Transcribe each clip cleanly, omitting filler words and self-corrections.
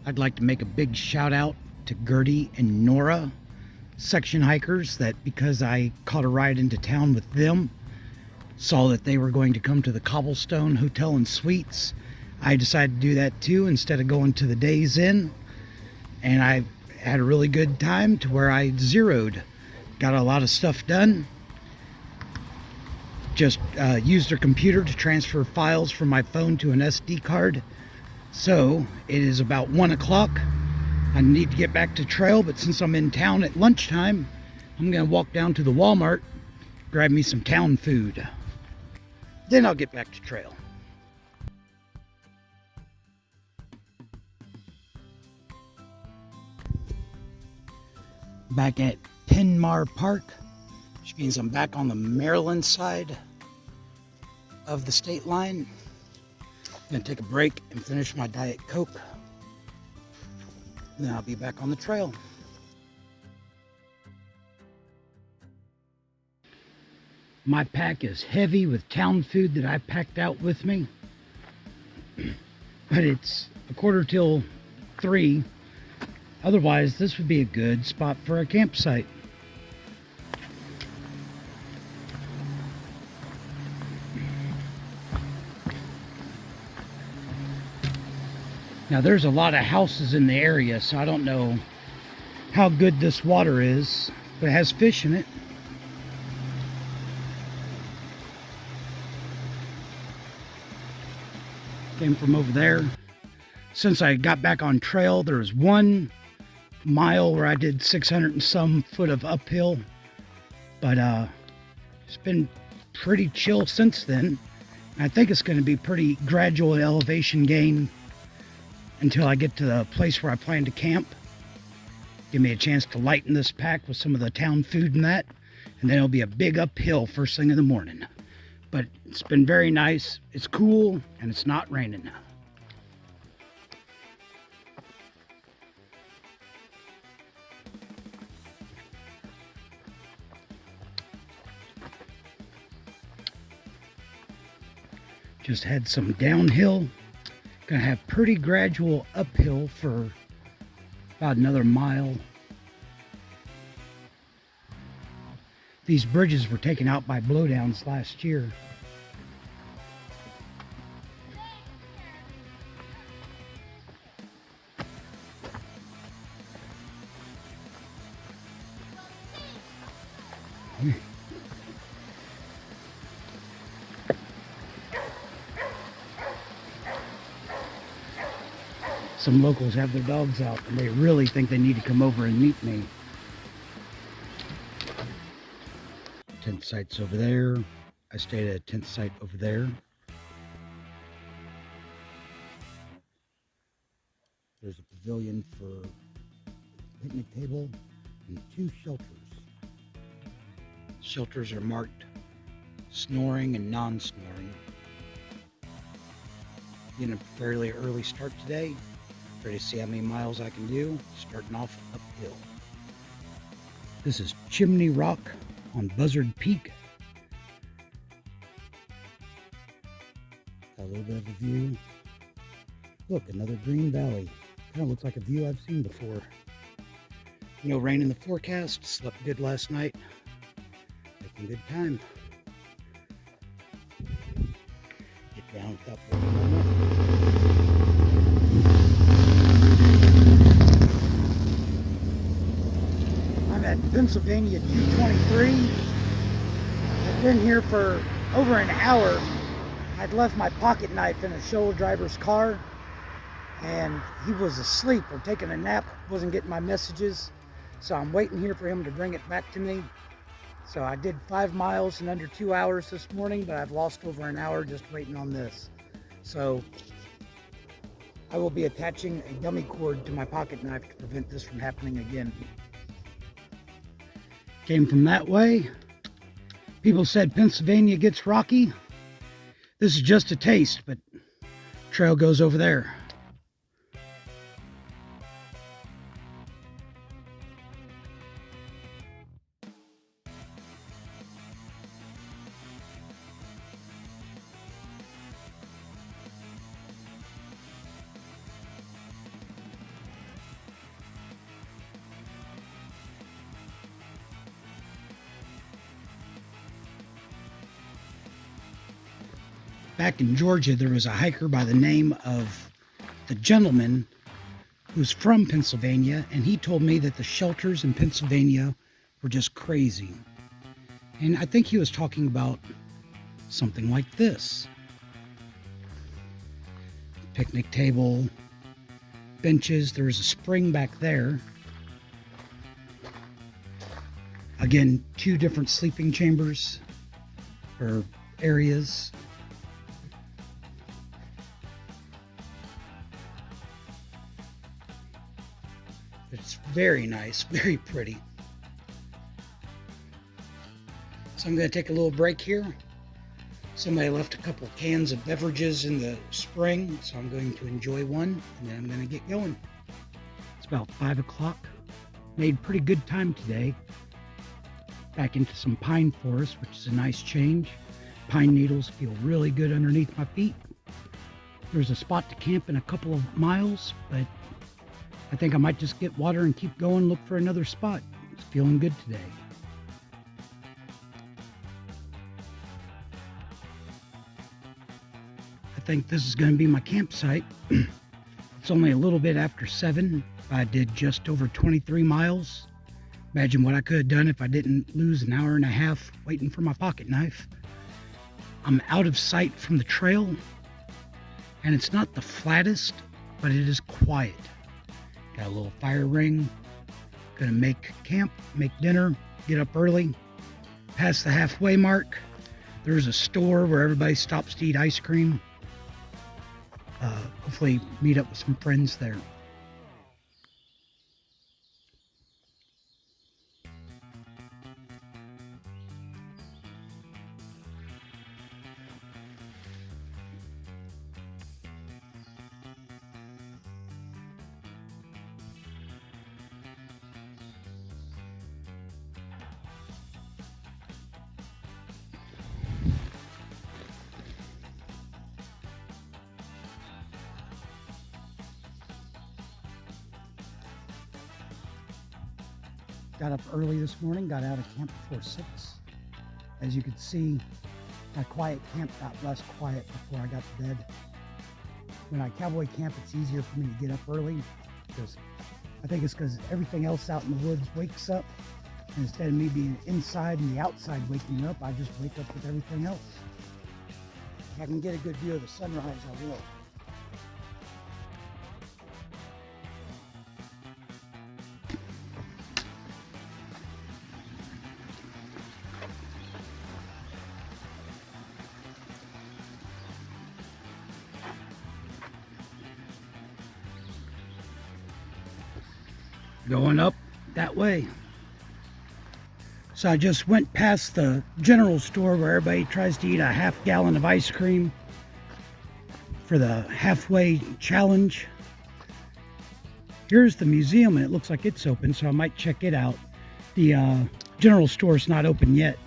I'd like to make a big shout out to Gertie and Nora, section hikers, that because I caught a ride into town with them, saw that they were going to come to the Cobblestone Hotel and Suites. I decided to do that too instead of going to the Days Inn, and I had a really good time to where I zeroed. Got a lot of stuff done. Just used their computer to transfer files from my phone to an SD card. So it is about 1 o'clock. I need to get back to trail, but since I'm in town at lunchtime, I'm gonna walk down to the Walmart, grab me some town food. Then I'll get back to trail. Back at Penmar Park, which means I'm back on the Maryland side of the state line. I'm gonna take a break and finish my Diet Coke. Then I'll be back on the trail. My pack is heavy with town food that I packed out with me, but it's 2:45. Otherwise, this would be a good spot for a campsite. Now, there's a lot of houses in the area, so I don't know how good this water is, but it has fish in it. Came from over there. Since I got back on trail, there was 1 mile where I did 600 and some foot of uphill, but it's been pretty chill since then. I think it's going to be pretty gradual elevation gain until I get to the place where I plan to camp. Give me a chance to lighten this pack with some of the town food and that, and then it'll be a big uphill first thing in the morning. But it's been very nice. It's cool and it's not raining. Just had some downhill. Gonna have pretty gradual uphill for about another mile. These bridges were taken out by blowdowns last year. Some locals have their dogs out and they really think they need to come over and meet me. Tent site's over there. I stayed at a tent site over there. There's a pavilion for a picnic table and 2 shelters. Shelters are marked snoring and non-snoring. Getting a fairly early start today. Ready to see how many miles I can do, starting off uphill. This is Chimney Rock on Buzzard Peak. Got a little bit of a view. Look, another green valley. Kind of looks like a view I've seen before. No rain in the forecast. Slept good last night. Making good time. Get down without breaking my neck. At Pennsylvania 223. I've been here for over an hour. I'd left my pocket knife in a shoulder driver's car and he was asleep or taking a nap, wasn't getting my messages, so I'm waiting here for him to bring it back to me. So I did 5 miles in under 2 hours this morning, but I've lost over an hour just waiting on this. So I will be attaching a dummy cord to my pocket knife to prevent this from happening again. Came from that way. People said Pennsylvania gets rocky. This is just a taste, but trail goes over there. back in Georgia, there was a hiker by the name of the Gentleman who's from Pennsylvania, and he told me that the shelters in Pennsylvania were just crazy. And I think he was talking about something like this. Picnic table, benches, there was a spring back there. Again, 2 different sleeping chambers or areas. It's very nice, very pretty. So I'm going to take a little break here. Somebody left a couple cans of beverages in the spring, so I'm going to enjoy one, and then I'm going to get going. It's about 5 o'clock. Made pretty good time today. Back into some pine forest, which is a nice change. Pine needles feel really good underneath my feet. There's a spot to camp in a couple of miles, but I think I might just get water and keep going, look for another spot. It's feeling good today. I think this is going to be my campsite. It's only a little bit after 7. I did just over 23 miles. Imagine what I could have done if I didn't lose an hour and a half waiting for my pocket knife. I'm out of sight from the trail, and it's not the flattest, but it is quiet. Got a little fire ring. Gonna make camp, make dinner, get up early. Past the halfway mark, there's a store where everybody stops to eat ice cream. Hopefully meet up with some friends there. Got up early this morning, got out of camp before 6. As you can see, my quiet camp got less quiet before I got to bed. When I cowboy camp, it's easier for me to get up early because I think it's because everything else out in the woods wakes up. And instead of me being inside and the outside waking up, I just wake up with everything else. If I can get a good view of the sunrise, I will. Going up that way. So I just went past the general store where everybody tries to eat a half gallon of ice cream for the halfway challenge. Here's the museum, and it looks like it's open, so I might check it out. The general store's not open yet.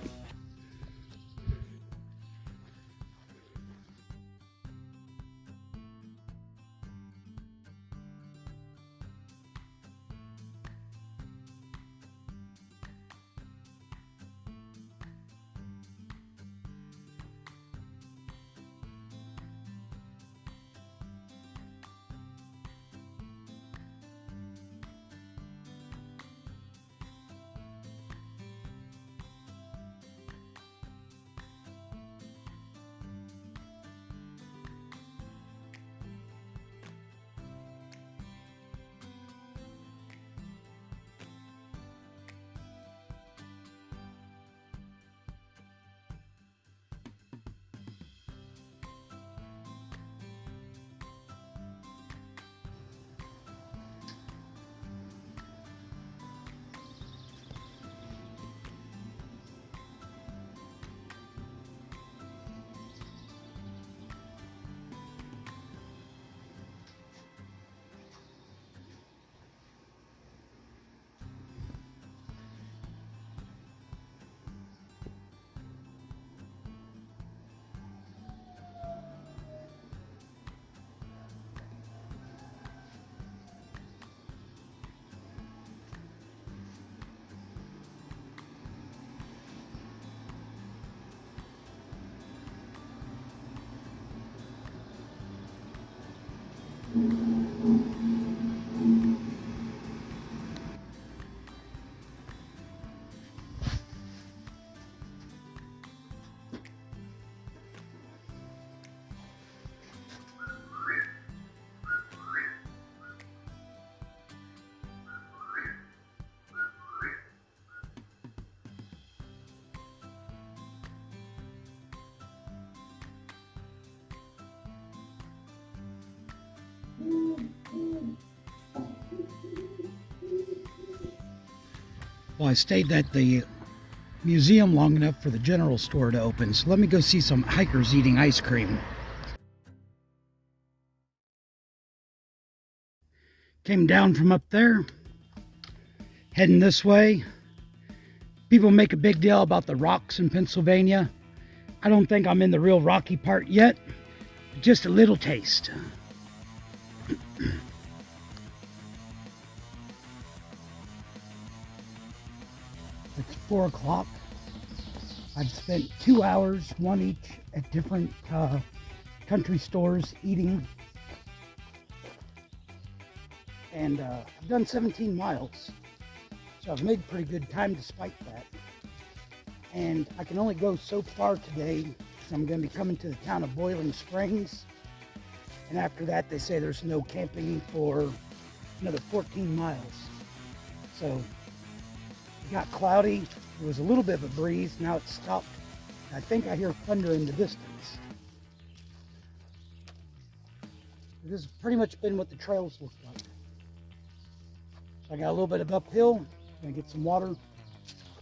Well, I stayed at the museum long enough for the general store to open, so let me go see some hikers eating ice cream. Came down from up there, heading this way. People make a big deal about the rocks in Pennsylvania. I don't think I'm in the real rocky part yet, just a little taste. It's 4 o'clock. I've spent 2 hours, one each, at different country stores eating. And I've done 17 miles. So I've made pretty good time despite that. And I can only go so far today because I'm going to be coming to the town of Boiling Springs. And after that, they say there's no camping for another 14 miles. So it got cloudy. There was a little bit of a breeze. Now it's stopped. I think I hear thunder in the distance. This has pretty much been what the trails look like. So I got a little bit of uphill. Gonna get some water.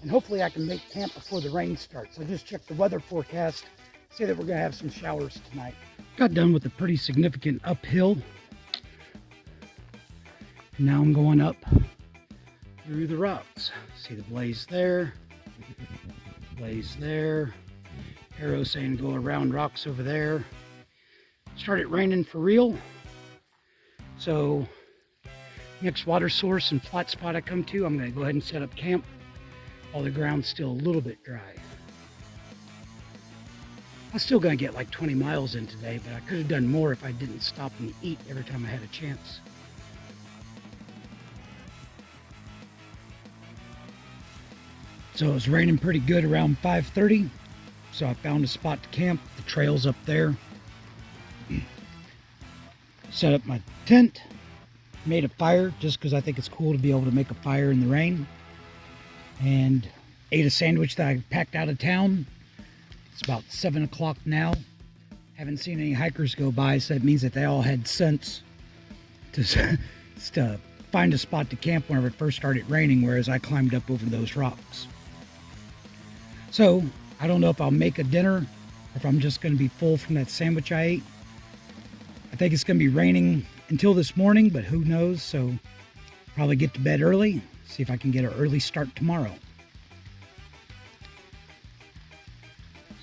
And hopefully I can make camp before the rain starts. I just checked the weather forecast. Say that we're gonna have some showers tonight. Got done with a pretty significant uphill. And now I'm going up through the rocks. See the blaze there, blaze there. Arrow saying go around rocks over there. Started raining for real. So next water source and flat spot I come to, I'm gonna go ahead and set up camp while the ground's still a little bit dry. I'm still gonna get like 20 miles in today, but I could have done more if I didn't stop and eat every time I had a chance. So it was raining pretty good around 5:30. So I found a spot to camp. The trail's up there. Set up my tent. Made a fire just because I think it's cool to be able to make a fire in the rain. And ate a sandwich that I packed out of town. It's about 7 o'clock now. Haven't seen any hikers go by, so that means that they all had sense to find a spot to camp whenever it first started raining, whereas I climbed up over those rocks. So I don't know if I'll make a dinner or if I'm just going to be full from that sandwich I ate. I think it's going to be raining until this morning, but who knows? So probably get to bed early, see if I can get an early start tomorrow.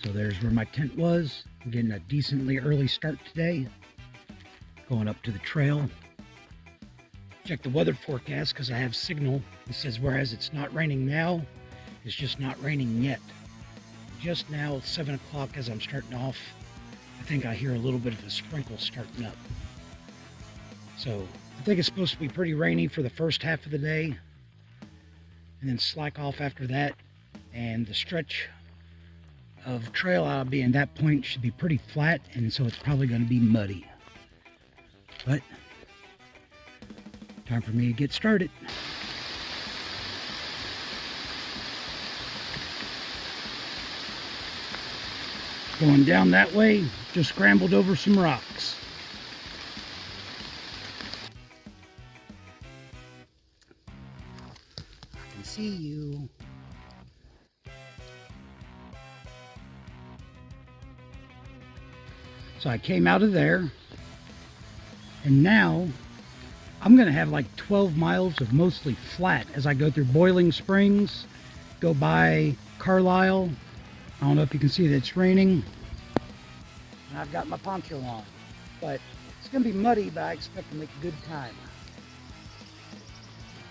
So there's where my tent was. I'm getting a decently early start today. Going up to the trail. Check the weather forecast because I have signal. It says whereas it's not raining now, it's just not raining yet. Just now, 7 o'clock as I'm starting off, I think I hear a little bit of a sprinkle starting up. So I think it's supposed to be pretty rainy for the first half of the day and then slack off after that. And the stretch of trail I'll be in that point should be pretty flat, and so it's probably going to be muddy. But time for me to get started. Going down that way, just scrambled over some rocks. I can see you. So I came out of there, and now I'm going to have like 12 miles of mostly flat as I go through Boiling Springs, go by Carlisle. I don't know if you can see that it's raining, and I've got my poncho on, but it's going to be muddy, but I expect to make a good time.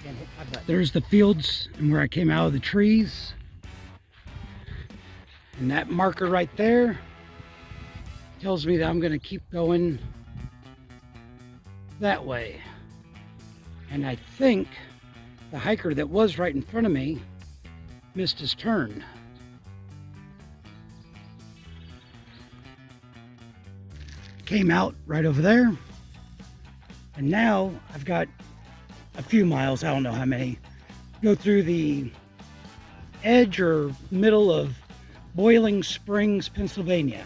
Can't hit my butt. There's the fields and where I came out of the trees, and that marker right there tells me that I'm going to keep going that way. And I think the hiker that was right in front of me missed his turn. Came out right over there. And now I've got a few miles, I don't know how many, go through the edge or middle of Boiling Springs, Pennsylvania.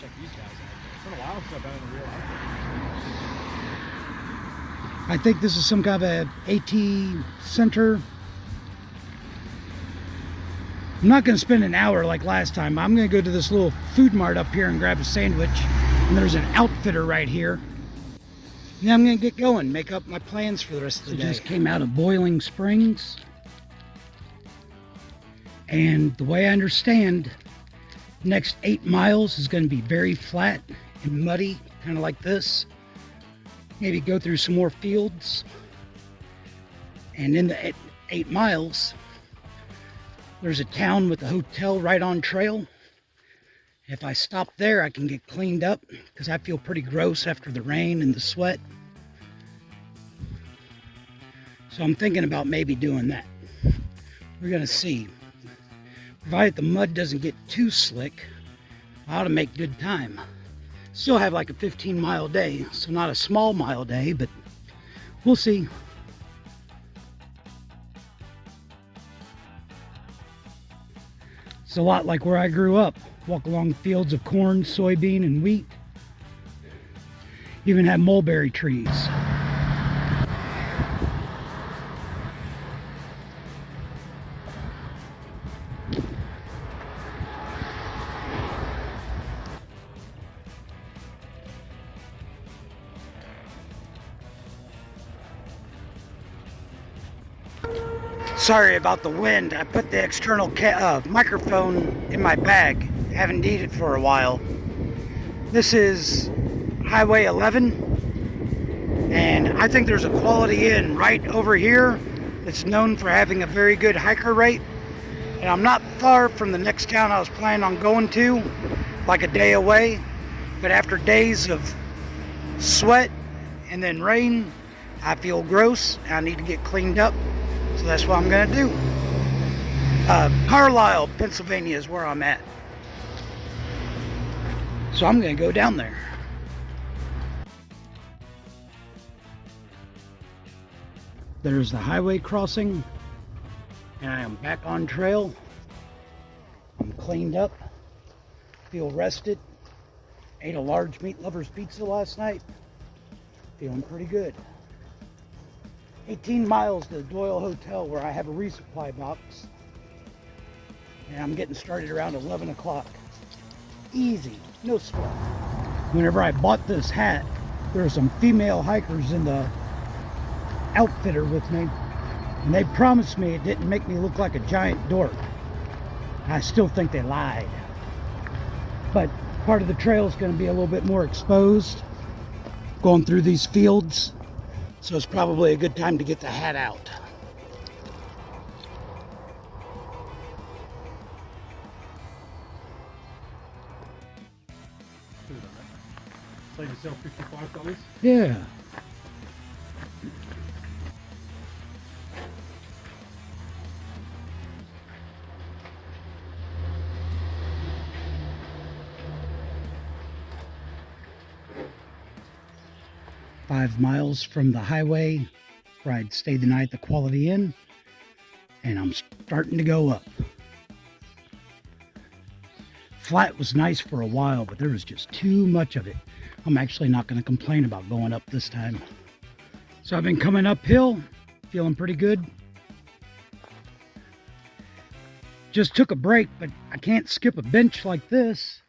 Check these guys out. It's been a while since I've been in the real life. I think this is some kind of a AT center. I'm not going to spend an hour like last time. I'm going to go to this little food mart up here and grab a sandwich. And there's an outfitter right here. And then I'm going to get going, make up my plans for the rest of the day. Just came out of Boiling Springs. And the way I understand, next 8 miles is going to be very flat and muddy, kind of like this. Maybe go through some more fields. And in the 8 miles, there's a town with a hotel right on trail. If I stop there, I can get cleaned up because I feel pretty gross after the rain and the sweat. So I'm thinking about maybe doing that. We're going to see. Provided the mud doesn't get too slick, I ought to make good time. Still have like a 15-mile day, so not a small mile day, but we'll see. It's a lot like where I grew up. Walk along fields of corn, soybean, and wheat. Even have mulberry trees. Sorry about the wind. I put the external microphone in my bag. Haven't needed it for a while. This is Highway 11, and I think there's a Quality Inn right over here that's known for having a very good hiker rate. And I'm not far from the next town I was planning on going to, like a day away. But after days of sweat and then rain, I feel gross. I need to get cleaned up. So that's what I'm going to do. Carlisle, Pennsylvania is where I'm at. So I'm going to go down there. There's the highway crossing. And I am back on trail. I'm cleaned up. Feel rested. Ate a large meat lover's pizza last night. Feeling pretty good. 18 miles to the Doyle Hotel where I have a resupply box. And I'm getting started around 11 o'clock. Easy, no sweat. Whenever I bought this hat, there were some female hikers in the outfitter with me. And they promised me it didn't make me look like a giant dork. I still think they lied. But part of the trail is going to be a little bit more exposed. Going through these fields. So it's probably a good time to get the hat out. Save yourself $55? Yeah. Five miles from the highway where I'd stayed the night at the Quality Inn, and I'm starting to go up. Flat was nice for a while, but there was just too much of it. I'm actually not going to complain about going up this time. So I've been coming uphill, feeling pretty good. Just took a break, but I can't skip a bench like this.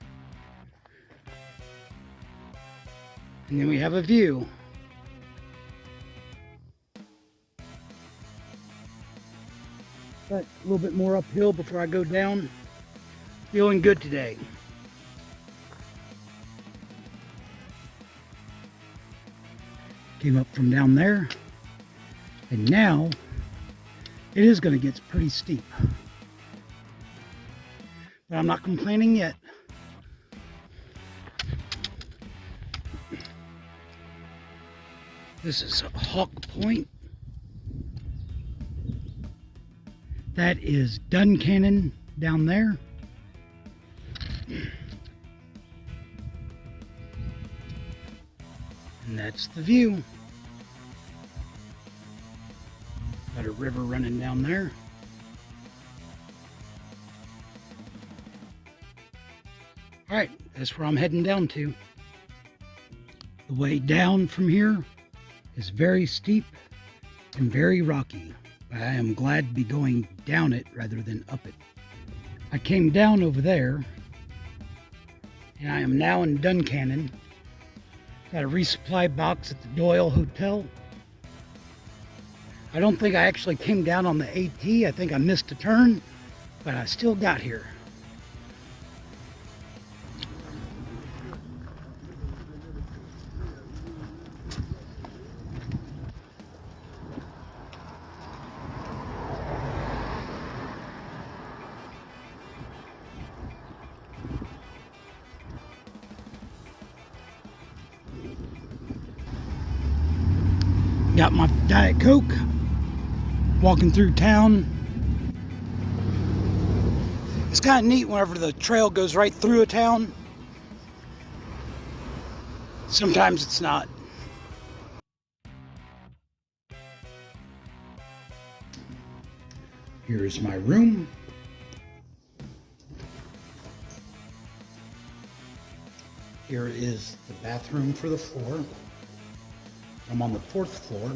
And then we have a view. But a little bit more uphill before I go down. Feeling good today. Came up from down there, and now it is going to get pretty steep. But I'm not complaining yet. This is Hawk Point. That is Duncannon down there. And that's the view. Got a river running down there. Alright, that's where I'm heading down to. The way down from here is very steep and very rocky, but I am glad to be going down it rather than up it. I came down over there, and I am now in Duncannon. Got a resupply box at the Doyle Hotel. I don't think I actually came down on the AT. I think I missed a turn, but I still got here. Got my Diet Coke, walking through town. It's kind of neat whenever the trail goes right through a town. Sometimes it's not. Here's my room. Here is the bathroom for the floor. I'm on the 4th floor.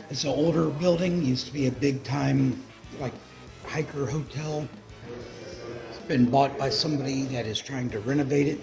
It's an older building, used to be a big time like hiker hotel. It's been bought by somebody that is trying to renovate it.